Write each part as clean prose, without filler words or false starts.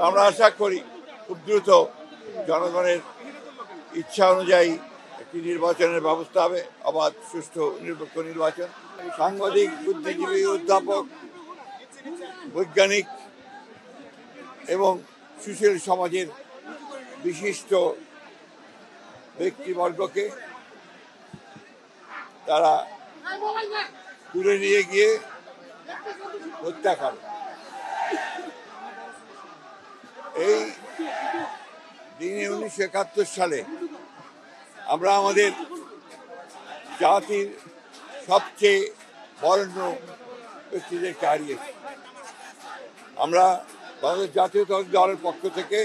আমরা আশা করি খুব দ্রুত জনগণের ইচ্ছা অনুযায়ী একটি নির্বাচনের ব্যবস্থা হবে, অবাধ, সুষ্ঠু, নিরপেক্ষ নির্বাচন। সাংবাদিক, বুদ্ধিজীবী, অধ্যাপক, বৈজ্ঞানিক এবং সুশীল সমাজের বিশিষ্ট ব্যক্তিবর্গকে তারা তুলে নিয়ে গিয়ে হত্যা করে। এই দিনে 1971 সালে আমরা আমাদের জাতির সবচেয়ে বরেণ্য ব্যক্তিদেরকে হারিয়েছি। আমরা বাংলাদেশ জাতীয়তাবাদী দলের পক্ষ থেকে,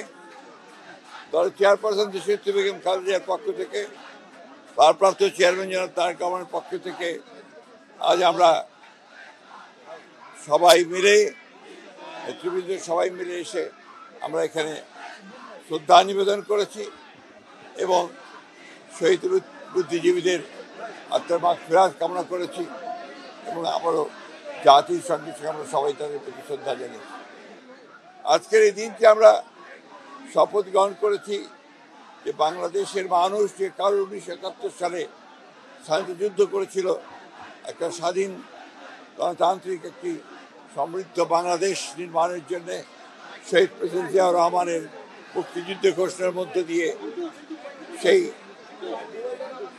দলের চেয়ারপারসন দেশনেত্রী বেগম খালেদা জিয়ার পক্ষ থেকে, ভারপ্রাপ্ত চেয়ারম্যান জনাব তারেক রহমানের পক্ষ থেকে আজ আমরা সবাই মিলে, নেতৃবৃন্দ সবাই মিলে এসে আমরা এখানে শ্রদ্ধা নিবেদন করেছি এবং শহীদ বুদ্ধিজীবীদের আত্মার মাগফিরাত কামনা করেছি এবং আমারও জাতির সঙ্গে আমরা সবাই তাদের প্রতি শ্রদ্ধা জানিয়েছি। আজকের এই দিনটি আমরা শপথ গ্রহণ করেছি যে বাংলাদেশের মানুষ যে কারণ 1971 সালে স্বাধীনতা যুদ্ধ করেছিল, একটা স্বাধীন গণতান্ত্রিক একটি সমৃদ্ধ বাংলাদেশ নির্মাণের জন্য শহীদ প্রেসিডেন্ট জিয়াউর রহমানের মুক্তিযুদ্ধ ঘোষণার মধ্য দিয়ে সেই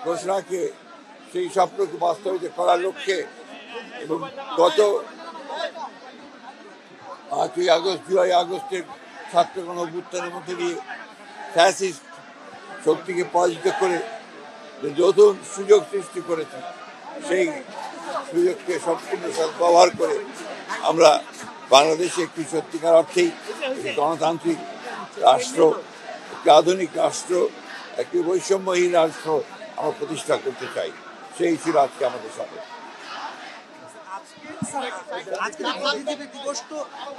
ঘোষণাকে, সেই স্বপ্নকে বাস্তবায়িত করার লক্ষ্যে এবং গত 5ই আগস্ট, জুলাই আগস্টের ছাত্র গণঅভ্যুত্থানের মধ্যে দিয়ে ফ্যাসিস্ট শক্তিকে পরাজিত করে নতুন সুযোগ সৃষ্টি করেছে। সেই সুযোগকে সম্পূর্ণ ব্যবহার করে আমরা বাংলাদেশে একটি সত্যিকার অর্থেই গণতান্ত্রিক রাষ্ট্র, একটি আধুনিক রাষ্ট্র, একটি বৈষম্যহীন রাষ্ট্র আমরা প্রতিষ্ঠা করতে চাই। সেই ছিল আজকে আমাদের সাথে।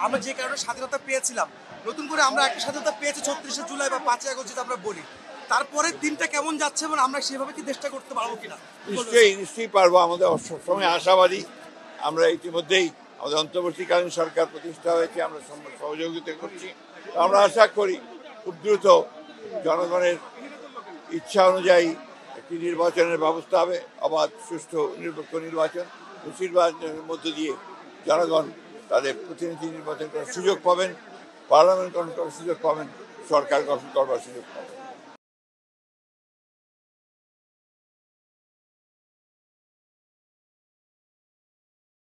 আমরা যে কারণে স্বাধীনতা পেয়েছিলাম, নতুন করে আমরা একটা স্বাধীনতা পেয়েছি 36শে জুলাই বা 5ই আগস্ট যেটা আমরা বলি, তারপরে দিনটা কেমন যাচ্ছে এবং আমরা সেভাবে কি দেশটা করতে পারবো কিনা? নিশ্চয়ই পারবো। আমাদের সবসময় আশাবাদী। আমরা ইতিমধ্যেই আমাদের অন্তর্বর্তীকালীন সরকার প্রতিষ্ঠা হয়েছে, আমরা সহযোগিতা করছি। আমরা আশা করি খুব দ্রুত জনগণের ইচ্ছা অনুযায়ী একটি নির্বাচনের ব্যবস্থা হবে, অবাধ, সুষ্ঠু, নিরপেক্ষ নির্বাচন। নির্বাচনের মধ্য দিয়ে জনগণ তাদের প্রতিনিধি নির্বাচন করার সুযোগ পাবেন, পার্লামেন্ট গঠন করার সুযোগ পাবেন, সরকার গঠন করবার সুযোগ পাবেন।